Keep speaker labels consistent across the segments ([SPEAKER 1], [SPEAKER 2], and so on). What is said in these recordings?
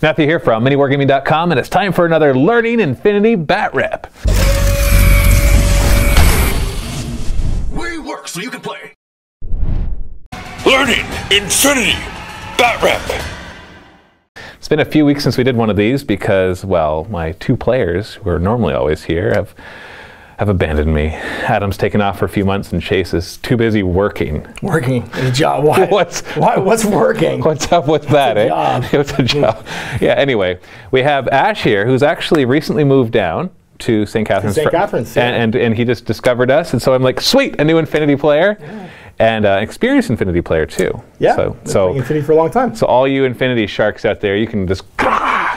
[SPEAKER 1] Matthew here from MiniWarGaming.com, and it's time for another Learning Infinity Batrep.
[SPEAKER 2] We work so you can play. Learning Infinity Batrep.
[SPEAKER 1] It's been a few weeks since we did one of these because, well, my two players, who are normally always here, have abandoned me. Adam's taken off for a few months and Chase is too busy working.
[SPEAKER 3] Working is a job. Why? What's working?
[SPEAKER 1] What's up with that, eh?
[SPEAKER 3] Job.
[SPEAKER 1] It's a job. Yeah, anyway, we have Ash here, who's actually recently moved down to St. Catharines.
[SPEAKER 3] St. Catharines, yeah.
[SPEAKER 1] And he just discovered us, and so I'm like, sweet, a new Infinity player. Yeah. And experienced Infinity player too.
[SPEAKER 3] Yeah,
[SPEAKER 1] so
[SPEAKER 3] playing Infinity for a long time.
[SPEAKER 1] So all you Infinity sharks out there, you can just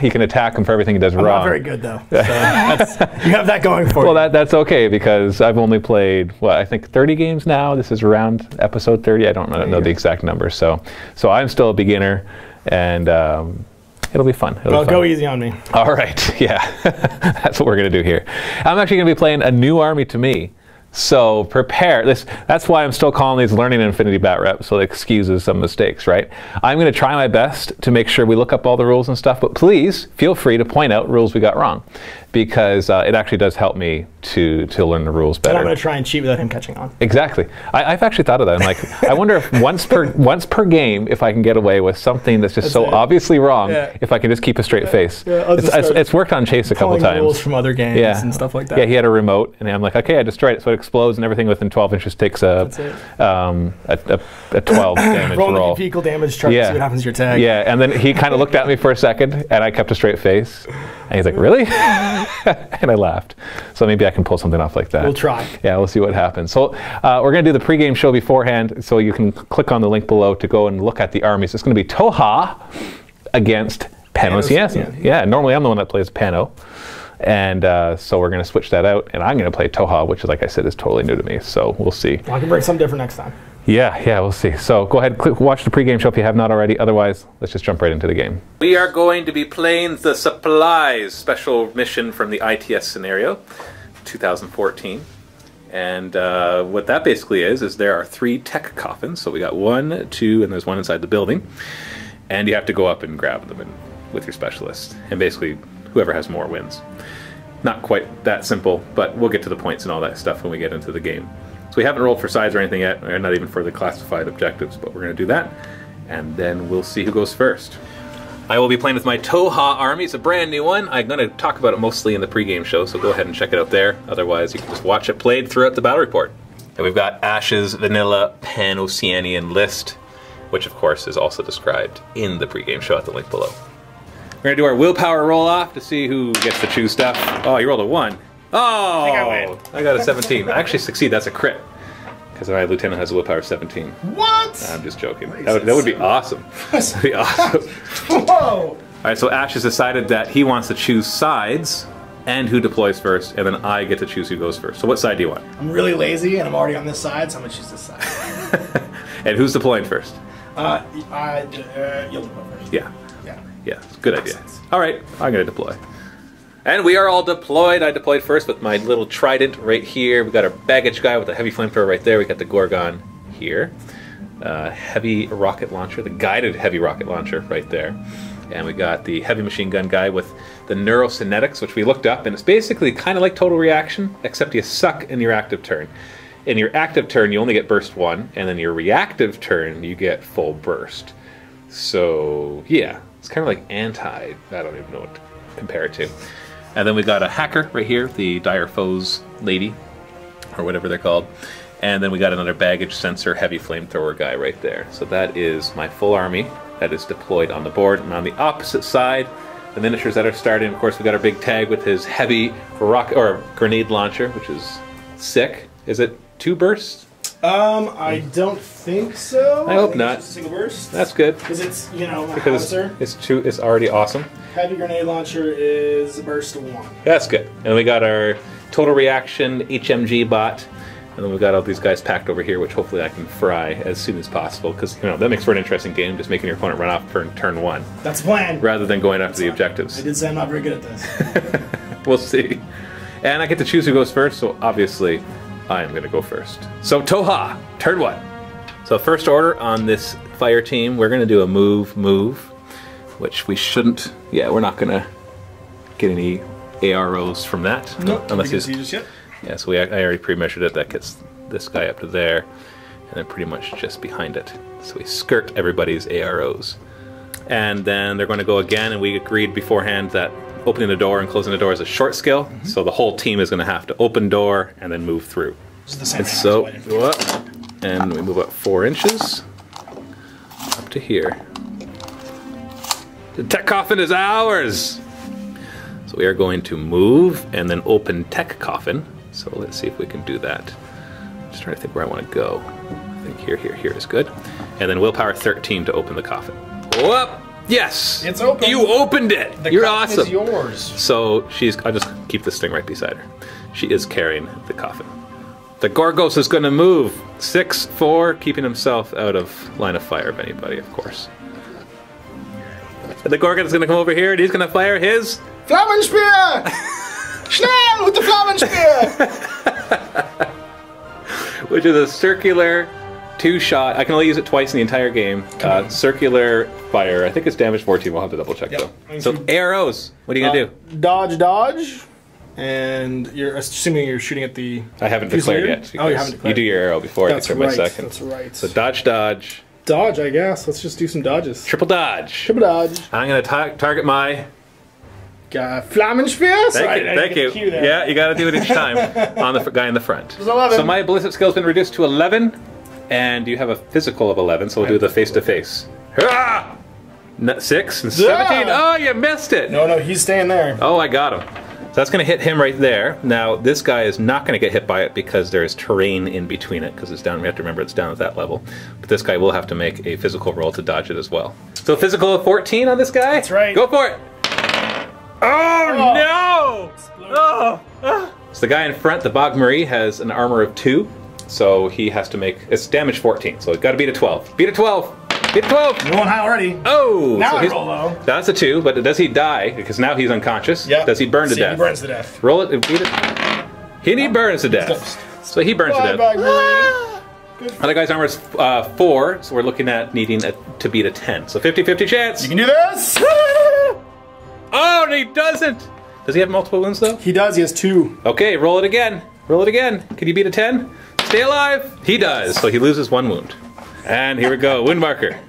[SPEAKER 1] you can attack him for everything he does wrong.
[SPEAKER 3] Not very good though. So you have that going for you.
[SPEAKER 1] Well, that's okay because I've only played I think 30 games now. This is around episode 30. I don't know the exact number. So I'm still a beginner, and it'll be fun.
[SPEAKER 3] Well, go easy on me.
[SPEAKER 1] All right. Yeah, that's what we're gonna do here. I'm actually gonna be playing a new army to me. So prepare this. That's why I'm still calling these Learning Infinity Batrep, so it excuses some mistakes, right? I'm going to try my best to make sure we look up all the rules and stuff, but please feel free to point out rules we got wrong, because it actually does help me to learn the rules better.
[SPEAKER 3] And I'm going to try and cheat without him catching on.
[SPEAKER 1] Exactly. I've actually thought of that. I'm like, I wonder if once per game, if I can get away with something that's just obviously wrong, if I can just keep a straight face. Yeah, it's wored on Chase a couple times.
[SPEAKER 3] Rules from other games and stuff like that.
[SPEAKER 1] Yeah, he had a remote, and I'm like, okay, I destroyed it, so it explodes, and everything within 12 inches takes a 12 damage roll.
[SPEAKER 3] Roll the vehicle damage chart to see what happens to your tag.
[SPEAKER 1] Yeah, and then he kind of looked at me for a second, and I kept a straight face, and he's like, really? And I laughed. So maybe I can pull something off like that.
[SPEAKER 3] We'll try.
[SPEAKER 1] Yeah, we'll see what happens. So we're going to do the pregame show beforehand, so you can click on the link below to go and look at the armies. It's going to be Tohaa against PanOceania. Yeah, normally I'm the one that plays PanO. And so we're going to switch that out, and I'm going to play Tohaa, which, like I said, is totally new to me. So we'll see.
[SPEAKER 3] Well, I can bring something different next time.
[SPEAKER 1] Yeah, we'll see. So go ahead, watch the pregame show if you have not already. Otherwise, let's just jump right into the game. We are going to be playing the Supplies special mission from the ITS scenario, 2014. And what that basically is there are 3 tech coffins. So we got 1, 2, and there's one inside the building. And you have to go up and grab them with your specialist. And basically, whoever has more wins. Not quite that simple, but we'll get to the points and all that stuff when we get into the game. So we haven't rolled for sides or anything yet, or not even for the classified objectives, but we're going to do that, and then we'll see who goes first. I will be playing with my Tohaa army. It's a brand new one. I'm going to talk about it mostly in the pregame show, so go ahead and check it out there. Otherwise, you can just watch it played throughout the battle report. And we've got Ash's vanilla PanOceanian list, which of course is also described in the pregame show at the link below. We're going to do our willpower roll-off to see who gets to choose stuff. Oh, you rolled a 1. Oh! I think I win. I got a 17. I actually succeed. That's a crit. Because my lieutenant has a willpower of 17.
[SPEAKER 3] What?
[SPEAKER 1] I'm just joking. That would be awesome. That would be awesome.
[SPEAKER 3] Whoa!
[SPEAKER 1] Alright, so Ash has decided that he wants to choose sides and who deploys first, and then I get to choose who goes first. So what side do you want?
[SPEAKER 3] I'm really lazy, and I'm already on this side, so I'm going to choose this side.
[SPEAKER 1] And who's deploying first?
[SPEAKER 3] You'll deploy first.
[SPEAKER 1] Yeah. Yeah, it's a good idea. All right, I'm going to deploy. And we are all deployed. I deployed first with my little trident right here. We got our baggage guy with the heavy flamethrower right there. We got the Gorgon here. Heavy rocket launcher, the guided heavy rocket launcher right there. And we got the heavy machine gun guy with the neurocynetics, which we looked up, and it's basically kind of like total reaction, except you suck in your active turn. In your active turn, you only get burst 1, and then your reactive turn, you get full burst. So, yeah. It's kind of like I don't even know what to compare it to. And then we got a hacker right here, the Dire Foes lady, or whatever they're called. And then we got another baggage sensor, heavy flamethrower guy right there. So that is my full army that is deployed on the board. And on the opposite side, the miniatures that are starting, of course, we got our big tag with his heavy grenade launcher, which is sick. Is it 2 bursts?
[SPEAKER 3] I don't think so.
[SPEAKER 1] I hope not.
[SPEAKER 3] Just a single burst.
[SPEAKER 1] That's good.
[SPEAKER 3] Because it's, a
[SPEAKER 1] because
[SPEAKER 3] howitzer.
[SPEAKER 1] It's already awesome.
[SPEAKER 3] Heavy grenade launcher is burst 1.
[SPEAKER 1] That's good. And we got our total reaction HMG bot. And then we've got all these guys packed over here, which hopefully I can fry as soon as possible. Because, that makes for an interesting game, just making your opponent run off turn 1.
[SPEAKER 3] That's the plan.
[SPEAKER 1] Rather than going after the objectives.
[SPEAKER 3] I did say I'm not very good at this.
[SPEAKER 1] We'll see. And I get to choose who goes first, so obviously I am going to go first. So Tohaa, turn 1. So first order on this fire team, we're going to do a move. which we shouldn't. Yeah, we're not gonna get any AROs from that.
[SPEAKER 3] Nope,
[SPEAKER 1] unless
[SPEAKER 3] we can see just yet.
[SPEAKER 1] Yeah, so I already pre-measured it. That gets this guy up to there, and then pretty much just behind it. So we skirt everybody's AROs. And then they're going to go again, and we agreed beforehand that opening the door and closing the door is a short skill, so the whole team is going to have to open door and then move through.
[SPEAKER 3] This is the same
[SPEAKER 1] And so, go up, and we move up 4 inches, up to here. The tech coffin is ours! So we are going to move and then open tech coffin. So let's see if we can do that. Just trying to think where I want to go. I think here is good. And then willpower 13 to open the coffin. Whoop! Yes!
[SPEAKER 3] It's open.
[SPEAKER 1] You opened it!
[SPEAKER 3] The
[SPEAKER 1] You're
[SPEAKER 3] coffin
[SPEAKER 1] awesome!
[SPEAKER 3] is yours.
[SPEAKER 1] So I'll just keep this thing right beside her. She is carrying the coffin. The Gorgos is going to move. 6-4, keeping himself out of line of fire of anybody, of course. And the Gorgon is going to come over here and he's going to fire his...
[SPEAKER 3] Flammenspear! Schnell with the Flammenspear!
[SPEAKER 1] Which is a circular 2-shot. I can only use it twice in the entire game. Circular fire. I think it's damage 14. We'll have to double check though. So arrows. What are you going to do?
[SPEAKER 3] Dodge. And you're assuming you're shooting at the...
[SPEAKER 1] I haven't declared yet.
[SPEAKER 3] Oh, you haven't declared.
[SPEAKER 1] You do your arrow before I declare my second.
[SPEAKER 3] That's right.
[SPEAKER 1] So dodge.
[SPEAKER 3] Dodge, I guess. Let's just do some dodges.
[SPEAKER 1] Triple dodge.
[SPEAKER 3] Triple dodge.
[SPEAKER 1] I'm going to target my...
[SPEAKER 3] Flammenspear?
[SPEAKER 1] Thank you. Yeah, you got to do it each time on the guy in the front.
[SPEAKER 3] It was 11.
[SPEAKER 1] So my ballistic skill has been reduced to 11, and you have a physical of 11, so we'll do the face-to-face. Hurrah! 6 and 17. Oh, you missed it!
[SPEAKER 3] No, he's staying there.
[SPEAKER 1] Oh, I got him. So that's going to hit him right there. Now, this guy is not going to get hit by it because there is terrain in between it, because it's down. We have to remember it's down at that level. But this guy will have to make a physical roll to dodge it as well. So physical of 14 on this guy?
[SPEAKER 3] That's right.
[SPEAKER 1] Go for it! Oh, no! Oh. So the guy in front, the Bog Marie, has an armor of 2. So he has to make, it's damage 14. So he's got to beat a 12. Beat a 12! Beat a 12!
[SPEAKER 3] You're going high already.
[SPEAKER 1] Oh!
[SPEAKER 3] Now
[SPEAKER 1] so
[SPEAKER 3] I roll low.
[SPEAKER 1] That's a 2, but does he die? Because now he's unconscious.
[SPEAKER 3] Yeah.
[SPEAKER 1] Does he burn to death?
[SPEAKER 3] He burns to death.
[SPEAKER 1] Roll it, beat it. He burns to death. So he burns to death. Other guy's armor is 4, so we're looking at needing to beat a 10. So 50-50 chance.
[SPEAKER 3] You can do this!
[SPEAKER 1] Oh, and he doesn't! Does he have multiple wounds though?
[SPEAKER 3] He does, he has 2.
[SPEAKER 1] Okay, roll it again. Roll it again. Can you beat a 10? Stay alive! He does, so he loses 1 wound. And here we go, wound marker.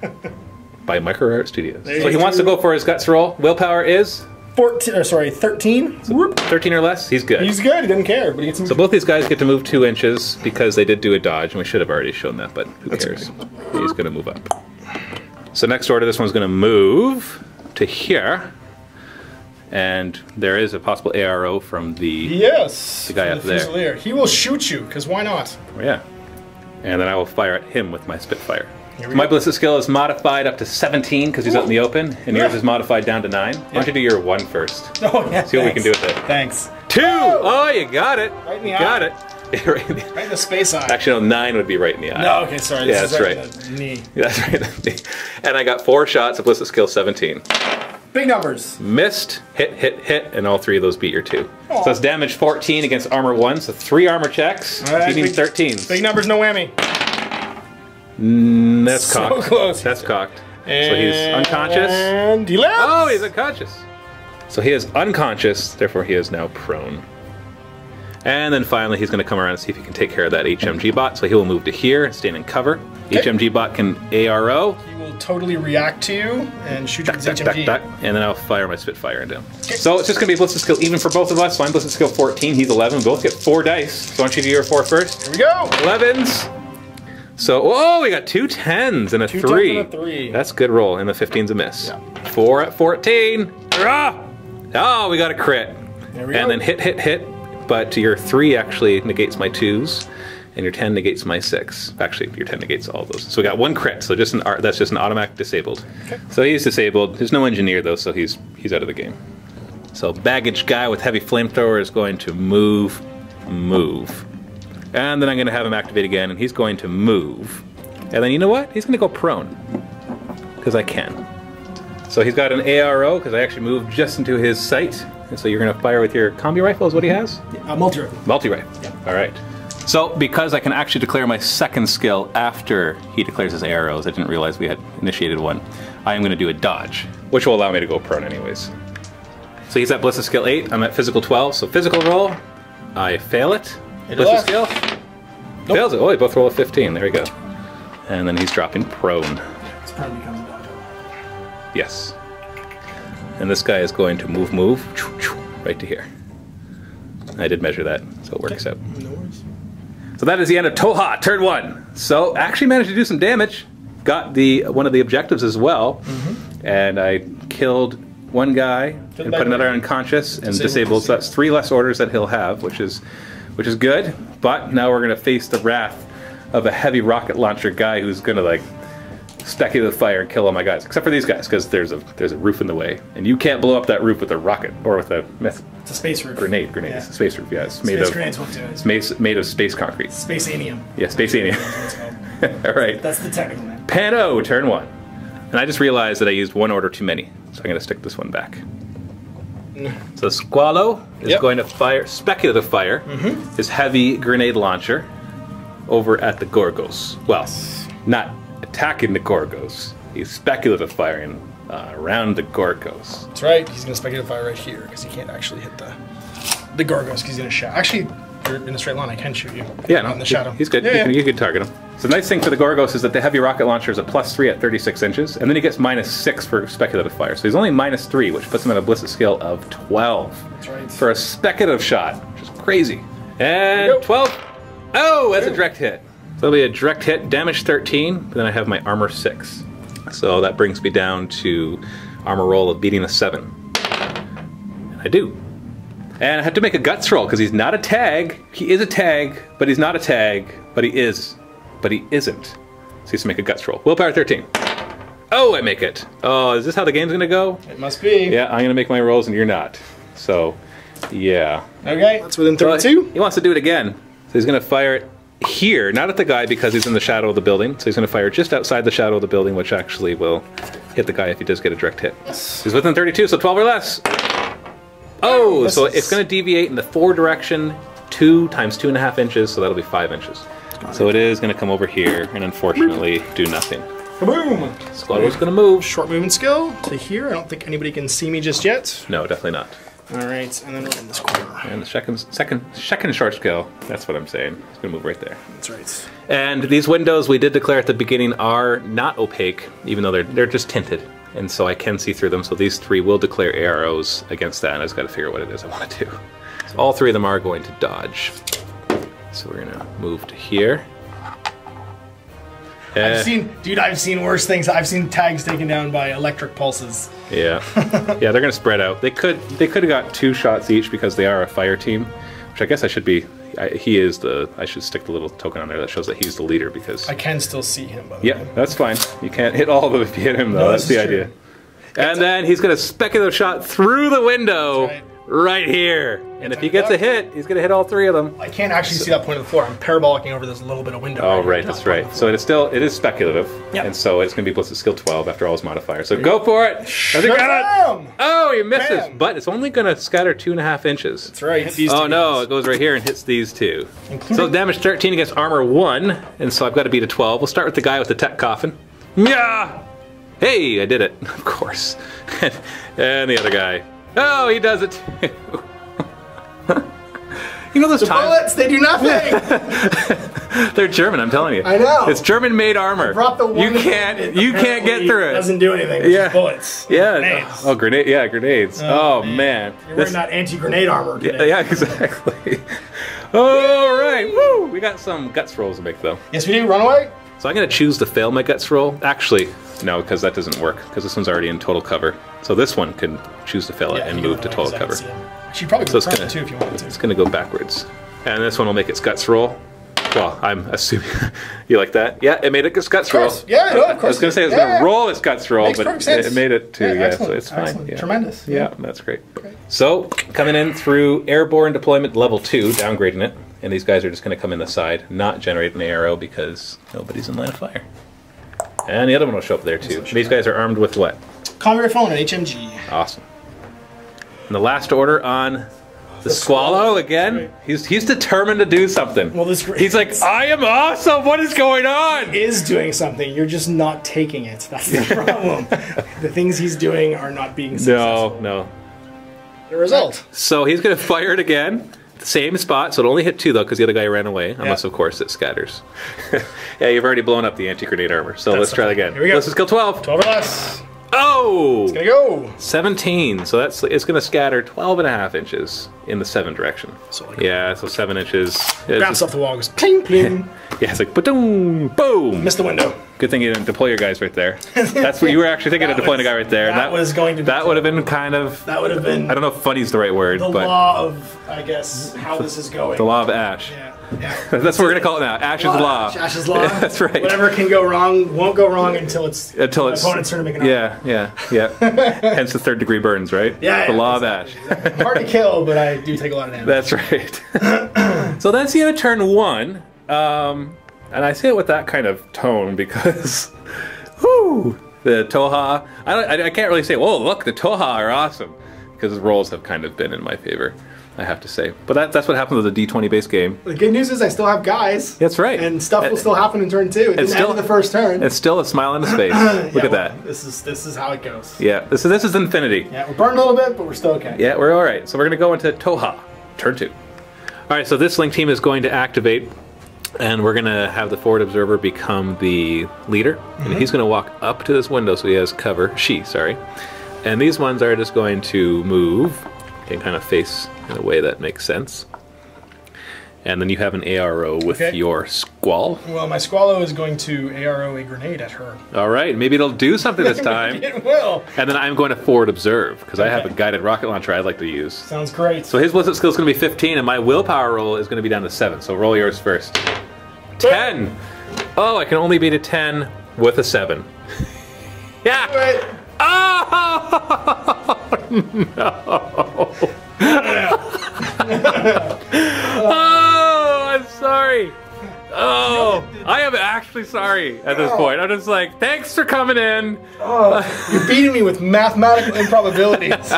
[SPEAKER 1] By Micro Art Studios. So he wants to go for his guts roll. Willpower is? 13. So 13 or less, he's good.
[SPEAKER 3] He's good, he doesn't care, but he gets some...
[SPEAKER 1] So both these guys get to move 2 inches because they did do a dodge, and we should have already shown that, but who cares? He's gonna move up. So next order, this one's gonna move to here. And there is a possible ARO from the guy up there.
[SPEAKER 3] Fusilier. He will shoot you, because why not?
[SPEAKER 1] Yeah. And then I will fire at him with my Spitfire. My ballistic skill is modified up to 17 because he's out in the open, and yours is modified down to 9. Why don't you do your 1 first?
[SPEAKER 3] Oh, yeah.
[SPEAKER 1] See what we can do with it.
[SPEAKER 3] Thanks.
[SPEAKER 1] 2! Oh, you got it.
[SPEAKER 3] Right in the eye.
[SPEAKER 1] Got it.
[SPEAKER 3] Right in the space eye.
[SPEAKER 1] Actually, no, 9 would be right in the eye.
[SPEAKER 3] No, okay, sorry.
[SPEAKER 1] Yeah, that's right.
[SPEAKER 3] The knee.
[SPEAKER 1] Yeah, that's right. And I got 4 shots of ballistic skill 17.
[SPEAKER 3] Big numbers.
[SPEAKER 1] Missed, hit, and all 3 of those beat your 2. So that's damage 14 against armor 1, so 3 armor checks, beating 13s.
[SPEAKER 3] Big numbers, no whammy.
[SPEAKER 1] That's cocked.
[SPEAKER 3] So close.
[SPEAKER 1] That's cocked. So he's unconscious.
[SPEAKER 3] And he lives.
[SPEAKER 1] Oh, he's unconscious. So he is unconscious, therefore he is now prone. And then finally he's going to come around and see if he can take care of that HMG bot. So he will move to here and stand in cover. Okay. HMG bot can ARO.
[SPEAKER 3] He will totally react to you and shoot you with his HMG.
[SPEAKER 1] And then I'll fire my Spitfire into him. Okay. So it's just going to be ballistic skill even for both of us. So I'm ballistic skill 14, he's 11. We both get 4 dice. So why don't you do your 4 first?
[SPEAKER 3] Here we go.
[SPEAKER 1] 11s. So, oh, we got 2 10s and a 3.
[SPEAKER 3] 2 10s and a 3.
[SPEAKER 1] That's a good roll, and the 15's a miss.
[SPEAKER 3] Yeah.
[SPEAKER 1] 4 at 14. Hurrah! Oh, we got a crit.
[SPEAKER 3] There we go.
[SPEAKER 1] And then hit. But your 3 actually negates my 2s, and your 10 negates my 6. Actually, your 10 negates all those. So we got 1 crit. So that's just an automatic disabled. Okay. So he's disabled. There's no engineer though, so he's out of the game. So baggage guy with heavy flamethrower is going to move. And then I'm going to have him activate again, and he's going to move. And then you know what? He's going to go prone. Because I can. So he's got an ARO, because I actually moved just into his sight. And so you're going to fire with your combi rifle is what he has?
[SPEAKER 3] Multi-rifle.
[SPEAKER 1] Multi-rifle.
[SPEAKER 3] Yeah.
[SPEAKER 1] All right. So because I can actually declare my second skill after he declares his arrows, I didn't realize we had initiated one, I am going to do a dodge. which will allow me to go prone anyways. So he's at Ballistic Skill 8, I'm at Physical 12, so Physical roll, I fail it. Ballistic Skill, fails it. Oh, they both roll a 15, there we go. And then he's dropping prone.
[SPEAKER 3] This prone becomes a dodge.
[SPEAKER 1] Yes. And this guy is going to move, right to here. I did measure that, so it works out.
[SPEAKER 3] No worries.
[SPEAKER 1] So that is the end of Tohaa, turn 1. So actually managed to do some damage. Got one of the objectives as well. And I killed one guy and put another unconscious and disabled. So that's 3 less orders that he'll have, which is good. But now we're going to face the wrath of a heavy rocket launcher guy who's going to like speculative fire and kill all my guys, except for these guys, because there's a roof in the way, and you can't blow up that roof with a rocket or with a
[SPEAKER 3] It's a space roof.
[SPEAKER 1] Grenade.
[SPEAKER 3] Yeah.
[SPEAKER 1] It's a space roof. Yeah, it's
[SPEAKER 3] Space grenades won't do it.
[SPEAKER 1] It's made of space concrete.
[SPEAKER 3] Spaceanium.
[SPEAKER 1] Yeah, Spaceania. All right.
[SPEAKER 3] That's the technical name.
[SPEAKER 1] PanO, turn 1. And I just realized that I used 1 order too many, so I'm going to stick this one back. So Squalo is going to fire, speculative fire, his heavy grenade launcher over at the Gorgos. Well, not attacking the Gorgos. He's speculative firing around the Gorgos.
[SPEAKER 3] That's right. He's going to speculative fire right here because he can't actually hit the Gorgos because he's in a shadow. Actually, you're in a straight line. I can shoot you.
[SPEAKER 1] Yeah, no,
[SPEAKER 3] in the shadow.
[SPEAKER 1] He's good. You can target him. So the nice thing for the Gorgos is that the heavy rocket launcher is a +3 at 36 inches, and then he gets -6 for speculative fire. So he's only -3, which puts him at a ballistic skill of 12.
[SPEAKER 3] That's right.
[SPEAKER 1] For a speculative shot, which is crazy. And 12. Oh, that's a direct hit. So it'll be a direct hit, damage 13, but then I have my armor 6. So that brings me down to armor roll of beating a 7. And I do. And I have to make a guts roll because he's not a tag. He is a tag, but he's not a tag, but he is. But he isn't. So he has to make a guts roll. Willpower 13. Oh, I make it. Oh, is this how the game's gonna go?
[SPEAKER 3] It must be.
[SPEAKER 1] Yeah, I'm gonna make my rolls and you're not. So, yeah.
[SPEAKER 3] Okay, that's within 32.
[SPEAKER 1] Well, he wants to do it again. So he's gonna fire it here, not at the guy because he's in the shadow of the building. So he's gonna fire just outside the shadow of the building, which actually will hit the guy if he does get a direct hit. He's within 32, so 12 or less. Oh, so it's gonna deviate in the 4 direction, 2 times 2.5 inches, so that'll be 5 inches. So it is going to come over here and unfortunately do nothing.
[SPEAKER 3] Kaboom!
[SPEAKER 1] Squadron's going to move.
[SPEAKER 3] Short movement skill to here. I don't think anybody can see me just yet.
[SPEAKER 1] No, definitely not.
[SPEAKER 3] Alright, and then we're in this corner.
[SPEAKER 1] And the second short skill, that's what I'm saying. It's going to move right there.
[SPEAKER 3] That's right.
[SPEAKER 1] And these windows we did declare at the beginning are not opaque, even though they're just tinted. And so I can see through them. So these 3 will declare AROs against that, and I just got to figure out what it is I want to do. So all 3 of them are going to dodge. So we're gonna move to here.
[SPEAKER 3] I've seen worse things. I've seen tags taken down by electric pulses.
[SPEAKER 1] Yeah, yeah, they're gonna spread out. They could have got 2 shots each because they are a fire team, which I guess I should be. He is the. I should stick the little token on there that shows that he's the leader because.
[SPEAKER 3] I can still see him. By the way.
[SPEAKER 1] That's fine. You can't hit all of them if you hit him though.
[SPEAKER 3] No,
[SPEAKER 1] that's the idea. And then he's gonna speculative shot through the window. Right here. And if he gets a hit, he's going to hit all 3 of them.
[SPEAKER 3] I can't actually see that point of the floor. I'm parabolicing over this little bit of window.
[SPEAKER 1] Oh, right, that's right. So it is speculative.
[SPEAKER 3] Yep.
[SPEAKER 1] And so it's going to be Ballistic Skill 12 after all his modifiers. So go for it. Has he got it? Oh, he misses.
[SPEAKER 3] Bam.
[SPEAKER 1] But it's only going to scatter 2.5 inches.
[SPEAKER 3] That's right.
[SPEAKER 1] Oh, no, it goes right here and hits these 2. So damage 13 against armor 1. And so I've got to beat a 12. We'll start with the guy with the tech coffin. Yeah! Hey, I did it, of course. And the other guy. Oh, he does it too. You know those
[SPEAKER 3] bullets, they do nothing.
[SPEAKER 1] They're German, I'm telling you.
[SPEAKER 3] I know.
[SPEAKER 1] It's German-made armor. You can't get through it.
[SPEAKER 3] It doesn't do anything. It's just bullets.
[SPEAKER 1] Yeah.
[SPEAKER 3] Grenades.
[SPEAKER 1] Oh, grenades. Oh man.
[SPEAKER 3] You're wearing that anti-grenade armor today.
[SPEAKER 1] Yeah, exactly. All right. Woo! We got some guts rolls to make though.
[SPEAKER 3] Yes, we do. Runaway.
[SPEAKER 1] So I'm gonna choose to fail my guts roll. Actually, no, because that doesn't work. Because this one's already in total cover. So this one can choose to fail it and move to total cover.
[SPEAKER 3] She probably could front too if you wanted to.
[SPEAKER 1] It's gonna go backwards. And this one will make its guts roll. Well, I'm assuming you like that. Yeah, it made its guts roll.
[SPEAKER 3] Yeah, no, of course.
[SPEAKER 1] I was gonna say it was gonna roll its guts roll, but it made it too. Yeah, so it's fine. Yeah.
[SPEAKER 3] Tremendous.
[SPEAKER 1] Yeah, that's great. So coming in through airborne deployment level 2, downgrading it, and these guys are just gonna come in the side, not generate an arrow because nobody's in line of fire. And the other one will show up there too. These guys are armed with what?
[SPEAKER 3] Combi rifle and an HMG.
[SPEAKER 1] Awesome. And the last order on The Squallow again? He's determined to do something.
[SPEAKER 3] Well,
[SPEAKER 1] he's like, I am awesome. What is going on?
[SPEAKER 3] He is doing something. You're just not taking it. That's the problem. The things he's doing are not being successful.
[SPEAKER 1] No.
[SPEAKER 3] The result.
[SPEAKER 1] So he's going to fire it again. Same spot, so it only hit 2 though, because the other guy ran away. Unless, of course, it scatters. Yeah, you've already blown up the anti-grenade armor. So let's try it again.
[SPEAKER 3] Here we go.
[SPEAKER 1] Let's just kill 12.
[SPEAKER 3] 12 or less.
[SPEAKER 1] Oh!
[SPEAKER 3] It's gonna go.
[SPEAKER 1] 17. So it's gonna scatter 12.5 inches in the 7 direction.
[SPEAKER 3] So like
[SPEAKER 1] so 7 inches.
[SPEAKER 3] Bounce off the wall, goes ping, ping.
[SPEAKER 1] Yeah, it's like boom, boom.
[SPEAKER 3] Missed the window.
[SPEAKER 1] Good thing you didn't deploy your guys right there. That's what you were actually thinking of deploying a guy right there.
[SPEAKER 3] That was going to be.
[SPEAKER 1] That would have been kind of.
[SPEAKER 3] That would have been.
[SPEAKER 1] I don't know if funny's the right word,
[SPEAKER 3] the
[SPEAKER 1] but
[SPEAKER 3] law of, I guess, how this is going.
[SPEAKER 1] The law of Ash.
[SPEAKER 3] Yeah.
[SPEAKER 1] That's what we're gonna call it now. Ash's law.
[SPEAKER 3] Ash's law.
[SPEAKER 1] Yeah, that's right.
[SPEAKER 3] Whatever can go wrong won't go wrong until it's opponent's turn to make an offer.
[SPEAKER 1] Yeah. Hence the 3rd degree burns, right?
[SPEAKER 3] Yeah.
[SPEAKER 1] The law of Ash.
[SPEAKER 3] Hard to kill, but I do take a lot of damage.
[SPEAKER 1] That's right. So that's the end of turn 1. And I say it with that kind of tone because, whoo, the Tohaa. I can't really say, whoa, look, the Tohaa are awesome, because the rolls have kind of been in my favor, I have to say. But that's what happens with a D20 base game.
[SPEAKER 3] The good news is I still have guys.
[SPEAKER 1] That's right.
[SPEAKER 3] And stuff will still happen in turn 2. It didn't end in the first turn.
[SPEAKER 1] It's still a smile on his face. Look at that.
[SPEAKER 3] This is how it goes.
[SPEAKER 1] Yeah, this is infinity.
[SPEAKER 3] Yeah, we're burned a little bit, but we're still okay.
[SPEAKER 1] Yeah, we're all right. So we're going to go into Tohaa, turn 2. All right, so this Link team is going to activate. And we're going to have the forward observer become the leader. And he's going to walk up to this window so he has cover. Sorry. And these ones are just going to move and kind of face in a way that makes sense. And then you have an ARO with your Squall.
[SPEAKER 3] Well, my Squallow is going to ARO a grenade at her.
[SPEAKER 1] All right. Maybe it'll do something this time.
[SPEAKER 3] It will.
[SPEAKER 1] And then I'm going to forward observe because I have a guided rocket launcher I'd like to use.
[SPEAKER 3] Sounds great.
[SPEAKER 1] So his ballistic skill is going to be 15 and my willpower roll is going to be down to 7. So roll yours first. 10! Oh, I can only beat a 10 with a 7. Yeah!
[SPEAKER 3] Wait.
[SPEAKER 1] Oh! Oh, I'm sorry. Oh, I am actually sorry at this point. I'm just like, thanks for coming in.
[SPEAKER 3] Oh, you're beating me with mathematical improbabilities.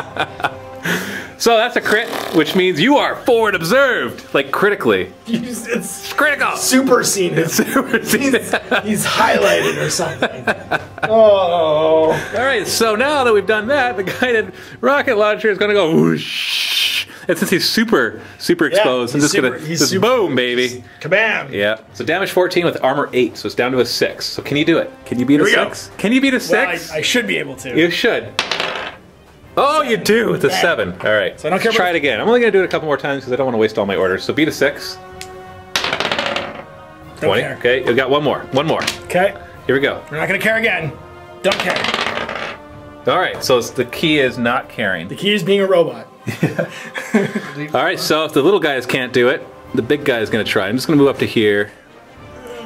[SPEAKER 1] So that's a crit, which means you are forward observed, like critically.
[SPEAKER 3] It's
[SPEAKER 1] critical.
[SPEAKER 3] Super seen him.
[SPEAKER 1] Super seen.
[SPEAKER 3] He's highlighted or something. Oh.
[SPEAKER 1] All right, so now that we've done that, the guided rocket launcher is going to go whoosh. And since he's super exposed, I'm just going to boom, baby.
[SPEAKER 3] Kabam.
[SPEAKER 1] Yeah. So damage 14 with armor 8, so it's down to a 6. So can you do it? Can you beat a 6? Can you beat a 6?
[SPEAKER 3] Well, I should be able to.
[SPEAKER 1] You should. Oh, you do with a 7. All right.
[SPEAKER 3] So I don't care.
[SPEAKER 1] Try it again. I'm only going to do it a couple more times because I don't want to waste all my orders. So beat a 6. 20. Okay, you got one more. One more.
[SPEAKER 3] Okay.
[SPEAKER 1] Here we go.
[SPEAKER 3] We're not going to care again. Don't care.
[SPEAKER 1] All right. So the key is not caring.
[SPEAKER 3] The key is being a robot.
[SPEAKER 1] All right. So if the little guys can't do it, the big guy is going to try. I'm just going to move up to here.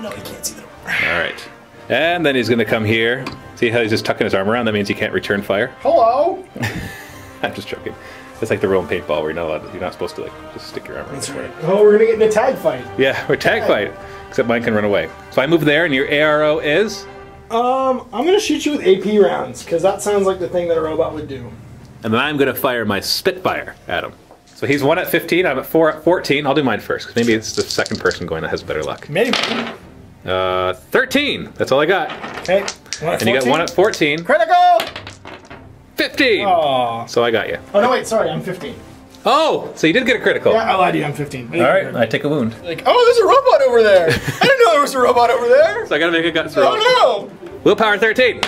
[SPEAKER 3] No, he can't see them.
[SPEAKER 1] All right. And then he's going to come here. See how he's just tucking his arm around? That means he can't return fire.
[SPEAKER 3] Hello.
[SPEAKER 1] I'm just joking. It's like the real paintball where you're not supposed to like just stick your arm around.
[SPEAKER 3] That's right. Oh, we're gonna get in a tag fight.
[SPEAKER 1] Yeah, we're tag fight. Except mine can run away. So I move there, and your ARO is.
[SPEAKER 3] I'm gonna shoot you with AP rounds because that sounds like the thing that a robot would do.
[SPEAKER 1] And then I'm gonna fire my Spitfire at him. So he's 1 at 15. I'm at 4 at 14. I'll do mine first because maybe it's the second person going that has better luck.
[SPEAKER 3] Maybe.
[SPEAKER 1] 13. That's all I got.
[SPEAKER 3] Okay.
[SPEAKER 1] And you got 1 at 14.
[SPEAKER 3] Critical.
[SPEAKER 1] 15.
[SPEAKER 3] Oh.
[SPEAKER 1] So I got you.
[SPEAKER 3] Oh no, wait. Sorry, I'm 15.
[SPEAKER 1] Oh, so you did get a critical.
[SPEAKER 3] Yeah, I lied to you. I'm 15.
[SPEAKER 1] All right, I take a wound.
[SPEAKER 3] Like, oh, there's a robot over there. I didn't know there was a robot over there.
[SPEAKER 1] So I gotta make a guts roll.
[SPEAKER 3] Oh no.
[SPEAKER 1] Willpower 13.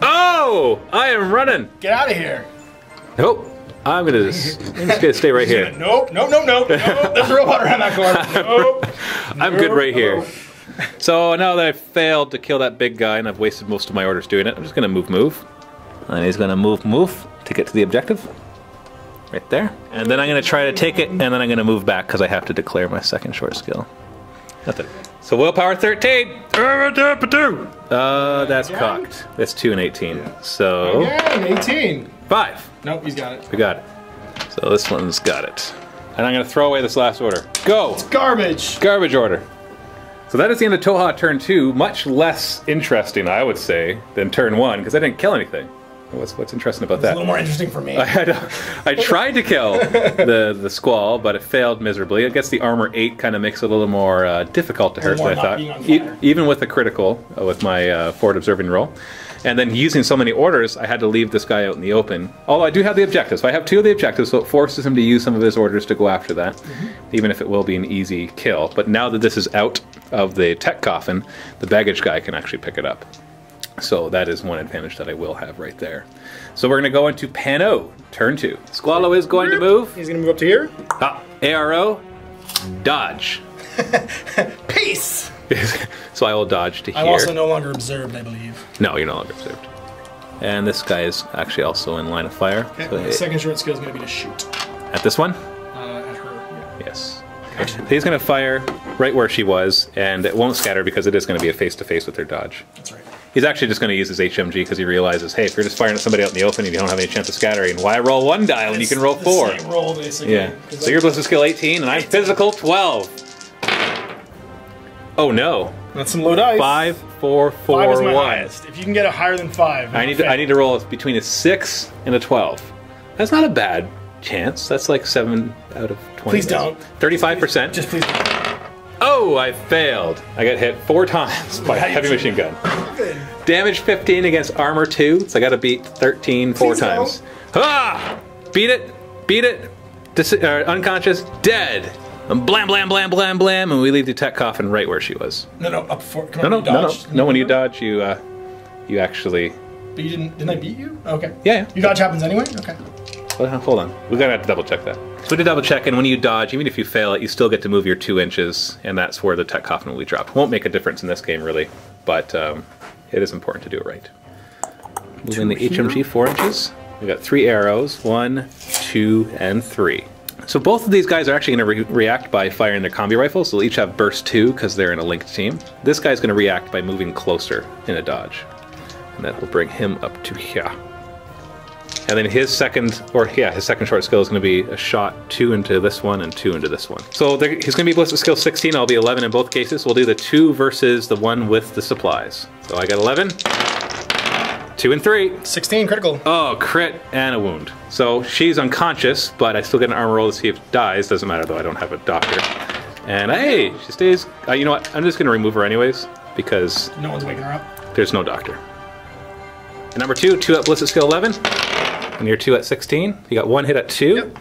[SPEAKER 1] Oh, I am running.
[SPEAKER 3] Get out of here.
[SPEAKER 1] Nope. I'm just gonna stay right here.
[SPEAKER 3] Nope. There's a robot around that corner. Nope.
[SPEAKER 1] I'm good right here. So now that I've failed to kill that big guy and I've wasted most of my orders doing it, I'm just gonna move. And he's gonna move to get to the objective. Right there. And then I'm gonna try to take it, and then I'm gonna move back because I have to declare my second short skill. Nothing. So willpower 13. That's cocked. That's 2 and 18. So.
[SPEAKER 3] Again, 18.
[SPEAKER 1] 5.
[SPEAKER 3] Nope, he's got it.
[SPEAKER 1] We got it. So this one's got it. And I'm gonna throw away this last order. Go!
[SPEAKER 3] It's garbage.
[SPEAKER 1] Garbage order. So that is the end of Tohaa turn 2. Much less interesting, I would say, than turn 1, because I didn't kill anything. What's interesting about
[SPEAKER 3] It's
[SPEAKER 1] that?
[SPEAKER 3] a little more interesting for me.
[SPEAKER 1] I tried to kill the squall, but it failed miserably. I guess the armor 8 kind of makes it a little more difficult to hurt than I thought. Even with the critical, with my forward observing roll. And then using so many orders, I had to leave this guy out in the open. Although I do have the objectives. So I have 2 of the objectives, so it forces him to use some of his orders to go after that, even if it will be an easy kill. But now that this is out of the tech coffin, the baggage guy can actually pick it up. So that is one advantage that I will have right there. So we're going to go into PanO, turn 2. Squallow is going to move.
[SPEAKER 3] He's going to move up to here.
[SPEAKER 1] ARO, dodge.
[SPEAKER 3] Peace!
[SPEAKER 1] So I will dodge to here.
[SPEAKER 3] I'm also no longer observed, I believe.
[SPEAKER 1] No, you're no longer observed. And this guy is actually also in line of fire.
[SPEAKER 3] Okay,
[SPEAKER 1] So
[SPEAKER 3] the second short skill is going to be to shoot.
[SPEAKER 1] At this one?
[SPEAKER 3] At her, yeah.
[SPEAKER 1] Yes. He's going to fire right where she was, and it won't scatter because it is going to be a face-to-face with her dodge.
[SPEAKER 3] That's right.
[SPEAKER 1] He's actually just going to use his HMG because he realizes, hey, if you're just firing at somebody out in the open and you don't have any chance of scattering, why roll 1 die when you can roll 4?
[SPEAKER 3] The same roll, basically.
[SPEAKER 1] Yeah. So you're ballistic skill 18, and I'm physical 12. Oh no.
[SPEAKER 3] That's some low dice.
[SPEAKER 1] 5, 4, 4,
[SPEAKER 3] 5 is my
[SPEAKER 1] 1.
[SPEAKER 3] highest. If you can get a higher than 5,
[SPEAKER 1] I need to roll between a 6 and a 12. That's not a bad chance. That's like 7 out of 20.
[SPEAKER 3] Please don't.
[SPEAKER 1] 35%.
[SPEAKER 3] Just please don't.
[SPEAKER 1] Oh, I failed. I got hit 4 times by a heavy machine gun.
[SPEAKER 3] Good.
[SPEAKER 1] Damage 15 against armor 2, so I got to beat 13 4 times. Ah! Beat it. Beat it. Unconscious. Dead. And blam, blam, blam, blam, blam, and we leave the tech coffin right where she was.
[SPEAKER 3] No, up for.
[SPEAKER 1] No. When you dodge, you actually.
[SPEAKER 3] But you didn't I beat you? Okay.
[SPEAKER 1] Yeah.
[SPEAKER 3] Your dodge happens anyway. Okay.
[SPEAKER 1] Well, hold on. We're gonna have to double check that. So we did double check, and when you dodge, even if you fail it, you still get to move your 2 inches, and that's where the tech coffin will be dropped. Won't make a difference in this game really, but it is important to do it right. Moving the HMG 4 inches. We got 3 arrows. 1, 2, and 3. So both of these guys are actually going to react by firing their combi rifles. They'll each have burst 2 because they're in a linked team. This guy's going to react by moving closer in a dodge. And that will bring him up to here. And then his second short skill is going to be a shot 2 into this one and 2 into this one. So he's going to be ballistic skill 16. I'll be 11 in both cases. We'll do the 2 versus the one with the supplies. So I got 11. 2 and 3.
[SPEAKER 3] 16 critical.
[SPEAKER 1] Oh, crit and a wound. So she's unconscious, but I still get an armor roll to see if it dies. Doesn't matter though, I don't have a doctor. And hey, she stays. You know what? I'm just going to remove her anyways because
[SPEAKER 3] no one's waking her up.
[SPEAKER 1] There's no doctor. And number 2 at ballistic skill 11. And you're 2 at 16. You got 1 hit at 2.
[SPEAKER 3] Yep.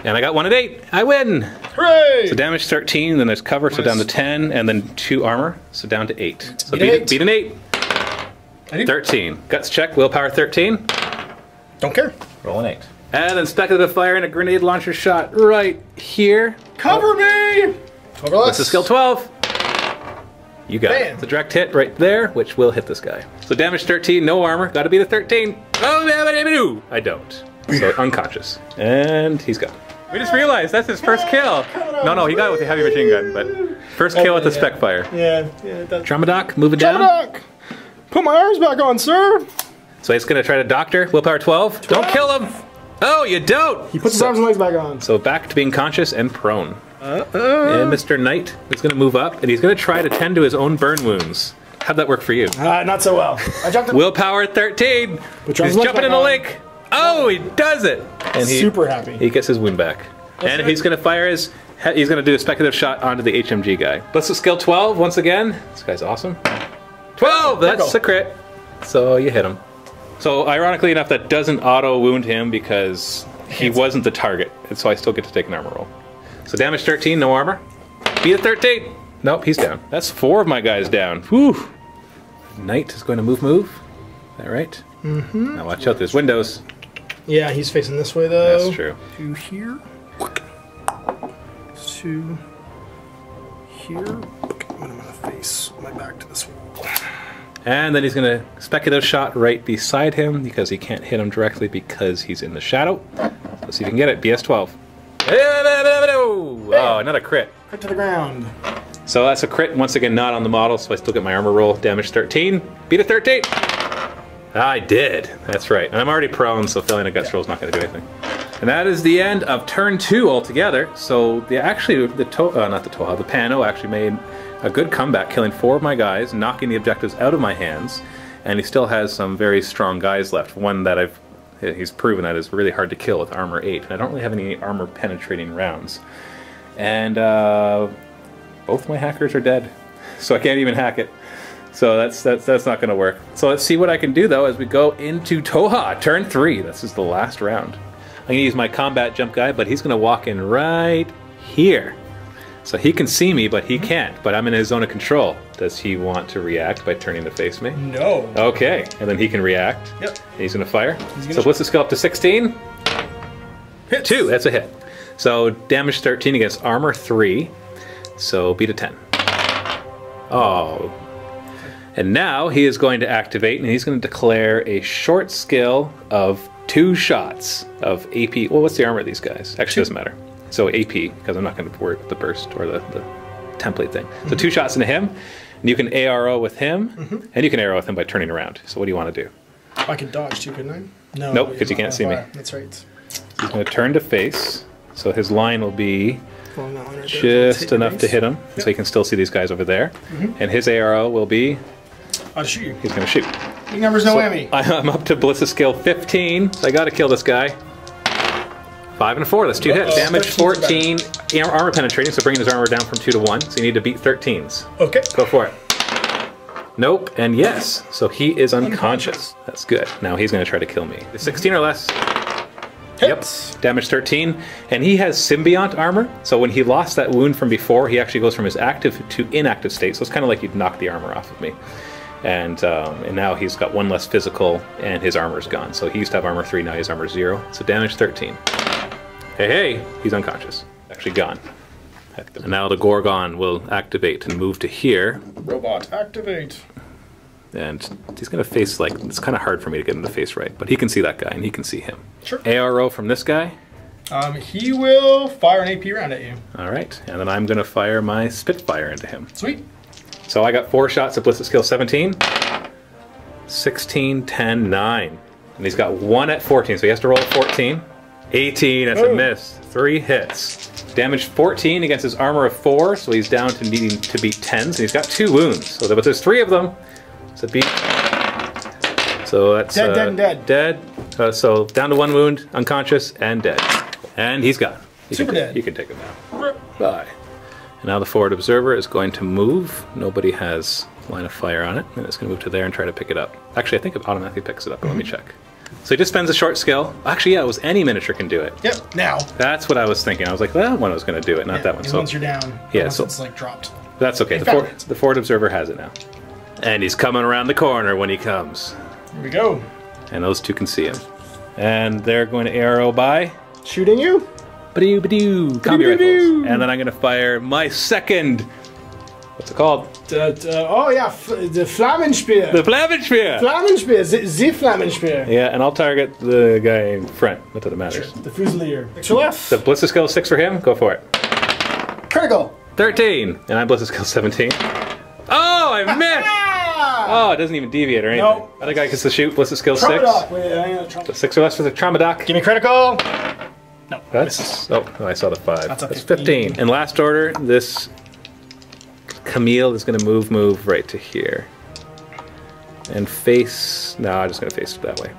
[SPEAKER 1] And I got 1 at 8. I win!
[SPEAKER 3] Hooray!
[SPEAKER 1] So damage 13, then there's cover, so down to 10, and then 2 armor, so down to 8. So beat an 8. 13. Guts check, willpower 13.
[SPEAKER 3] Don't care.
[SPEAKER 1] Roll an 8. And then speculative fire and a grenade launcher shot right here.
[SPEAKER 3] Cover me! 12 or less.
[SPEAKER 1] What's the skill 12? You got it. It's a direct hit right there, which will hit this guy. So damage 13, no armor. Gotta be the 13. Oh, I don't. So unconscious. And he's gone. We just realized that's his first kill. No, he got it with the heavy machine gun, but first kill with the spec fire.
[SPEAKER 3] Yeah, it does.
[SPEAKER 1] Dramadoc, moving down.
[SPEAKER 3] Dramadoc! Put my arms back on, sir!
[SPEAKER 1] So he's gonna try to doctor. Willpower 12. Don't kill him! Oh, you don't!
[SPEAKER 3] He puts his arms and legs back on.
[SPEAKER 1] So back to being conscious and prone. And Mr. Knight is gonna move up, and he's gonna try to tend to his own burn wounds. How'd that work for you?
[SPEAKER 3] Not so well. I jumped him.
[SPEAKER 1] Willpower 13. He's jumping in the lake. Oh, he does it! And
[SPEAKER 3] super happy.
[SPEAKER 1] He gets his wound back. And he's gonna fire his. He's gonna do a speculative shot onto the HMG guy. Ballistic skill 12 once again. This guy's awesome. 12. That's a crit. So you hit him. So ironically enough, that doesn't auto wound him because he wasn't the target, and so I still get to take an armor roll. So damage 13, no armor. Beat a 13. Nope, he's down. That's 4 of my guys down. Whew. Knight is going to move. Is that right? Mm-hmm. Now watch out, there's windows.
[SPEAKER 3] Yeah, he's facing this way though.
[SPEAKER 1] That's true.
[SPEAKER 3] To here. To here. I'm gonna face my back to this wall.
[SPEAKER 1] And then he's going to speculative shot right beside him because he can't hit him directly because he's in the shadow. Let's see if you can get it. BS12. Oh, another crit.
[SPEAKER 3] Crit to the ground.
[SPEAKER 1] So that's a crit, once again not on the model, so I still get my armor roll. Damage 13. Beat a 13. I did. That's right. And I'm already prone, so failing a guts roll is not going to do anything. And that is the end of turn 2 altogether. So the PanO actually made a good comeback, killing 4 of my guys, knocking the objectives out of my hands, and he still has some very strong guys left. One that he's proven that is really hard to kill with armor 8. And I don't really have any armor penetrating rounds. And both my hackers are dead, so I can't even hack it. So that's not going to work. So let's see what I can do though as we go into Tohaa, turn 3. This is the last round. I'm going to use my combat jump guy, but he's going to walk in right here. So he can see me, but he can't. But I'm in his zone of control. Does he want to react by turning to face me?
[SPEAKER 3] No.
[SPEAKER 1] Okay, and then he can react.
[SPEAKER 3] Yep.
[SPEAKER 1] And he's going to fire. So what's the skill up to 16?
[SPEAKER 3] Hits.
[SPEAKER 1] 2, that's a hit. So damage 13 against armor 3. So beat a 10. Oh. And now he is going to activate, and he's going to declare a short skill of 2 shots of AP. Well, what's the armor of these guys? Actually, doesn't matter. So AP, because I'm not going to worry with the burst or the template thing. So 2 shots into him, and you can ARO with him, and you can arrow with him by turning around. So what do you want to do?
[SPEAKER 3] I could dodge too, couldn't I? No.
[SPEAKER 1] Nope, because you can't see me.
[SPEAKER 3] That's right.
[SPEAKER 1] He's going to turn to face, so his line will be
[SPEAKER 3] Following that line right
[SPEAKER 1] just enough to hit him, so he can still see these guys over there. And his ARO will be...
[SPEAKER 3] I'll shoot you.
[SPEAKER 1] He's going to shoot.
[SPEAKER 3] Big numbers, no whammy.
[SPEAKER 1] I'm up to Bliss's skill 15, so I got to kill this guy. 5 and a 4, that's 2 hits. Damage 14, armor penetrating, so bringing his armor down from 2 to 1. So you need to beat 13s. Okay. Go for it. Nope, and yes. So he is unconscious. That's good. Now he's going to try to kill me. 16 or less.
[SPEAKER 3] Hits.
[SPEAKER 1] Yep. Damage 13. And he has symbiont armor, so when he lost that wound from before, he actually goes from his active to inactive state. So it's kind of like you'd knock the armor off of me. And now he's got 1 less physical, and his armor's gone. So he used to have armor 3, now he has armor 0. So damage 13. Hey, he's unconscious. Actually gone. And now the Gorgon will activate and move to here.
[SPEAKER 3] Robot, activate.
[SPEAKER 1] And he's going to face, like, it's kind of hard for me to get him to face right, but he can see that guy, and he can see him.
[SPEAKER 3] Sure.
[SPEAKER 1] ARO from this guy.
[SPEAKER 3] He will fire an AP round at you.
[SPEAKER 1] All right, and then I'm going to fire my Spitfire into him.
[SPEAKER 3] Sweet.
[SPEAKER 1] So I got 4 shots at Bliss's skill 17. 16, 10, 9. And he's got 1 at 14, so he has to roll at 14. 18, that's a miss. 3 hits. Damage 14 against his armor of 4, so he's down to needing to beat 10s, and he's got 2 wounds. So but there's 3 of them. So beat. So that's dead. So down to 1 wound, unconscious, and dead. And he's gone.
[SPEAKER 3] Super dead.
[SPEAKER 1] You can take him now. Bye. And now the forward observer is going to move. Nobody has line of fire on it, and it's going to move to there and try to pick it up. Actually, I think it automatically picks it up, but let me check. So he just spends a short skill. Actually, yeah, it was any miniature can do it.
[SPEAKER 3] Yep, now.
[SPEAKER 1] That's what I was thinking. I was like, that one was going to do it, not that one.
[SPEAKER 3] So once you're down,
[SPEAKER 1] yeah, so
[SPEAKER 3] it's like dropped.
[SPEAKER 1] That's okay. The forward observer has it now. And he's coming around the corner when he comes.
[SPEAKER 3] Here we go.
[SPEAKER 1] And those 2 can see him. And they're going to arrow by...
[SPEAKER 3] Shooting you?
[SPEAKER 1] Ba-doo-ba-doo. Combi rifles. And then I'm going to fire my second... What's it called?
[SPEAKER 3] Oh yeah, the Flammenspeer.
[SPEAKER 1] The Flammenspeer.
[SPEAKER 3] Flammenspeer, the Flammenspeer.
[SPEAKER 1] Yeah, and I'll target the guy in front. Not that it matters.
[SPEAKER 3] Sure. The Fusilier. To left.
[SPEAKER 1] The Bliss's skill 6 for him. Go for it.
[SPEAKER 3] Critical.
[SPEAKER 1] 13. And I'm Bliss's skill 17. Oh, I missed! Oh, it doesn't even deviate or anything. Nope. Other guy gets to shoot. Bliss's skill 6. So 6 or less for the Traumadoc.
[SPEAKER 3] Give me critical. No.
[SPEAKER 1] That's... Oh, I saw the 5. That's 15. And last order, this... Camille is going to move right to here. And face... No, I'm just going to face it that way.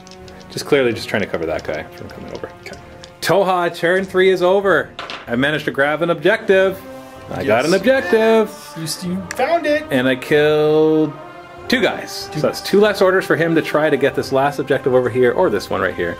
[SPEAKER 1] Just clearly just trying to cover that guy from coming over. Okay. Tohaa, turn 3 is over. I managed to grab an objective. I got an objective.
[SPEAKER 3] You found it.
[SPEAKER 1] And I killed 2 guys. So that's 2 less orders for him to try to get this last objective over here, or this one right here.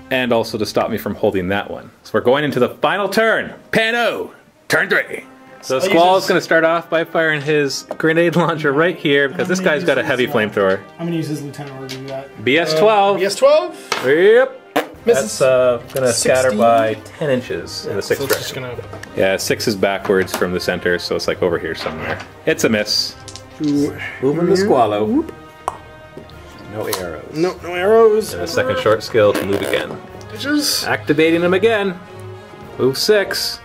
[SPEAKER 1] And also to stop me from holding that one. So we're going into the final turn. PanO, turn 3. So Squall is going to start off by firing his grenade launcher right here, because this guy's got a heavy flamethrower.
[SPEAKER 3] I'm going to use his lieutenant order to do that.
[SPEAKER 1] BS-12.
[SPEAKER 3] BS-12?
[SPEAKER 1] Yep. Misses. That's going to scatter by 10 inches in the 6th direction. Yeah, 6 is backwards from the center, so it's like over here somewhere. It's a miss. Moving the Squallow. No arrows.
[SPEAKER 3] No arrows.
[SPEAKER 1] And a second short skill to move again. Activating him again. Move 6.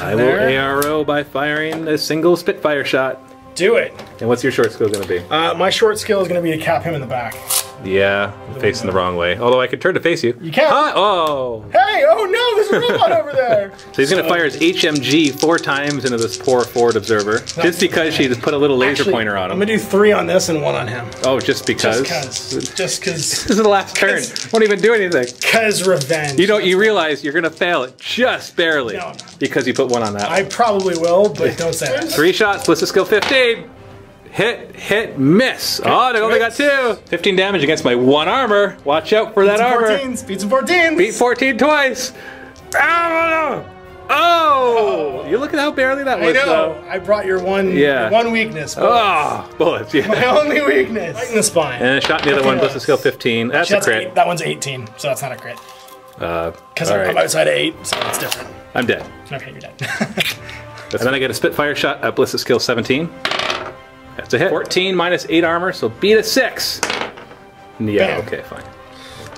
[SPEAKER 1] I will ARO by firing a single Spitfire shot.
[SPEAKER 3] Do it.
[SPEAKER 1] And what's your short skill going to be?
[SPEAKER 3] My short skill is going to be to cap him in the back.
[SPEAKER 1] Yeah, I'm facing the wrong way. Although I could turn to face you.
[SPEAKER 3] You can.
[SPEAKER 1] Oh!
[SPEAKER 3] Hey! Oh! Oh no, there's a robot over there.
[SPEAKER 1] So he's going to fire his HMG 4 times into this poor forward observer, just because she just put a little laser pointer on him.
[SPEAKER 3] I'm going to do 3 on this and 1 on him.
[SPEAKER 1] Oh, just because?
[SPEAKER 3] Just because.
[SPEAKER 1] This is the last turn. Won't even do anything.
[SPEAKER 3] Because revenge.
[SPEAKER 1] You realize you're going to fail it just barely.
[SPEAKER 3] No.
[SPEAKER 1] Because you put 1 on that
[SPEAKER 3] I probably will, but don't say that.
[SPEAKER 1] 3 shots, Bliss skill 15. Hit, miss. Okay. Oh, they only got 2. 15 damage against my 1 armor. Watch out for that armor.
[SPEAKER 3] 14s. Beat some 14s.
[SPEAKER 1] Beat 14 twice. Oh! You look at how barely that was.
[SPEAKER 3] I know. I brought your one weakness. Bullets.
[SPEAKER 1] Oh, bullets. Yeah.
[SPEAKER 3] My only weakness. Right in the spine.
[SPEAKER 1] And a shot in the other one, Bliss skill 15. That's a crit.
[SPEAKER 3] That one's 18, so that's not a crit. Because I'm outside of 8, so it's different.
[SPEAKER 1] I'm dead.
[SPEAKER 3] Okay, you're dead.
[SPEAKER 1] And then I get a Spitfire shot at Bliss skill 17. That's a hit. 14 minus 8 armor, so beat a 6. Yeah,
[SPEAKER 3] Bam.
[SPEAKER 1] okay, fine.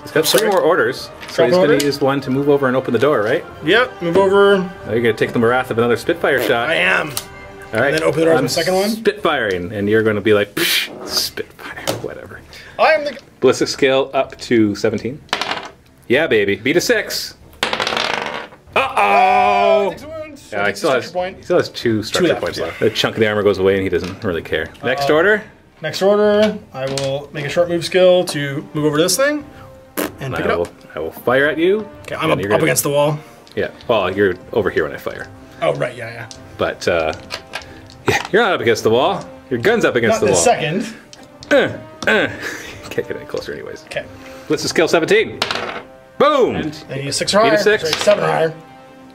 [SPEAKER 1] He's got 3 more orders, so he's going to use 1 to move over and open the door, right?
[SPEAKER 3] Yep, move over.
[SPEAKER 1] Now you're going to take the wrath of another Spitfire shot.
[SPEAKER 3] I am.
[SPEAKER 1] All right.
[SPEAKER 3] And then open the door for the second one?
[SPEAKER 1] Spitfiring, and you're going to be like, psh, Spitfire, whatever.
[SPEAKER 3] I am the...
[SPEAKER 1] Ballistic scale up to 17. Yeah, baby. Beat a 6. Uh-oh! Yeah, he still has 2 structure points left. The chunk of the armor goes away and he doesn't really care. Next order?
[SPEAKER 3] Next order, I will make a short move skill to move over to this thing and pick it up.
[SPEAKER 1] I will fire at you.
[SPEAKER 3] Okay, I'm up against the wall.
[SPEAKER 1] Yeah, well, you're over here when I fire.
[SPEAKER 3] Oh, right, yeah.
[SPEAKER 1] But, yeah, you're not up against the wall. Your gun's up against the wall.
[SPEAKER 3] Not the second.
[SPEAKER 1] Can't get any closer anyways.
[SPEAKER 3] Okay.
[SPEAKER 1] Blitz skill 17. Boom!
[SPEAKER 3] And you 6 or higher.
[SPEAKER 1] Beat a 6.
[SPEAKER 3] Sorry, 7 or higher.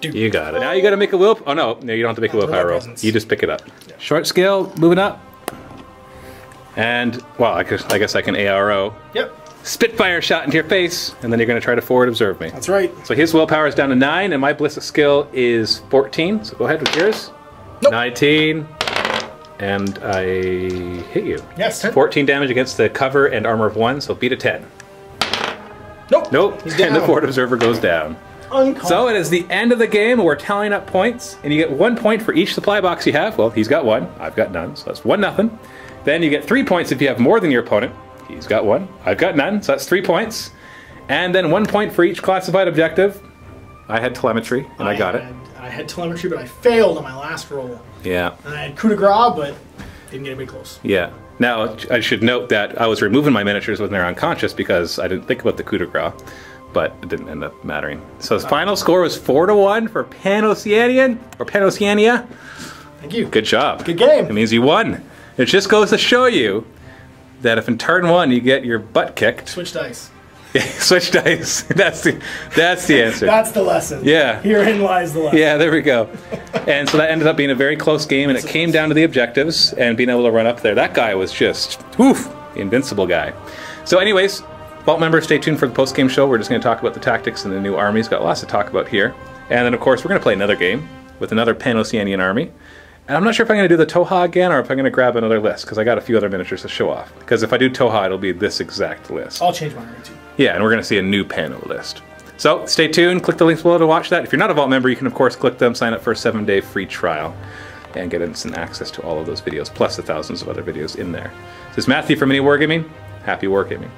[SPEAKER 1] Dude. You got it. Now you got to make a will. Oh no, you don't have to make a willpower roll. You just pick it up. Yeah. Short scale, moving up. And well, I guess I can ARO.
[SPEAKER 3] Yep.
[SPEAKER 1] Spitfire shot into your face, and then you're going to try to forward observe me.
[SPEAKER 3] That's right.
[SPEAKER 1] So his willpower is down to 9, and my ballistic skill is 14. So go ahead with yours.
[SPEAKER 3] Nope.
[SPEAKER 1] 19, and I hit you.
[SPEAKER 3] Yes. 10.
[SPEAKER 1] 14 damage against the cover and armor of 1. So beat a 10. Nope.
[SPEAKER 3] He's down.
[SPEAKER 1] And the forward observer goes down. So it is the end of the game. We're tallying up points, and you get 1 point for each supply box you have. Well, he's got 1. I've got none, so that's 1-0. Then you get 3 points if you have more than your opponent. He's got 1. I've got none, so that's 3 points. And then 1 point for each classified objective. I had telemetry, and I got it.
[SPEAKER 3] I had telemetry, but I failed on my last roll.
[SPEAKER 1] Yeah.
[SPEAKER 3] And I had coup de grace, but didn't get anybody close.
[SPEAKER 1] Yeah. Now, I should note that I was removing my miniatures when they're unconscious because I didn't think about the coup de grace. But it didn't end up mattering. So his final score was 4-1 for PanOceania.
[SPEAKER 3] Thank you.
[SPEAKER 1] Good job.
[SPEAKER 3] Good game.
[SPEAKER 1] It means you won. It just goes to show you that if in turn 1 you get your butt kicked.
[SPEAKER 3] Switch dice.
[SPEAKER 1] Switch dice. That's the answer.
[SPEAKER 3] That's the lesson.
[SPEAKER 1] Yeah.
[SPEAKER 3] Herein lies the lesson.
[SPEAKER 1] Yeah, there we go. And so that ended up being a very close game, and it came down to the objectives and being able to run up there. That guy was just, woof, the invincible guy. So anyways, Vault members, stay tuned for the post-game show. We're just going to talk about the tactics and the new armies. Got lots to talk about here. And then, of course, we're going to play another game with another PanOceanian army. And I'm not sure if I'm going to do the Tohaa again or if I'm going to grab another list, because I got a few other miniatures to show off. Because if I do Tohaa, it'll be this exact list.
[SPEAKER 3] I'll change my army too.
[SPEAKER 1] Yeah, and we're going to see a new PanO list. So stay tuned. Click the links below to watch that. If you're not a Vault member, you can, of course, click them, sign up for a 7-day free trial, and get instant access to all of those videos, plus the thousands of other videos in there. This is Matthew from MiniWarGaming. Happy wargaming.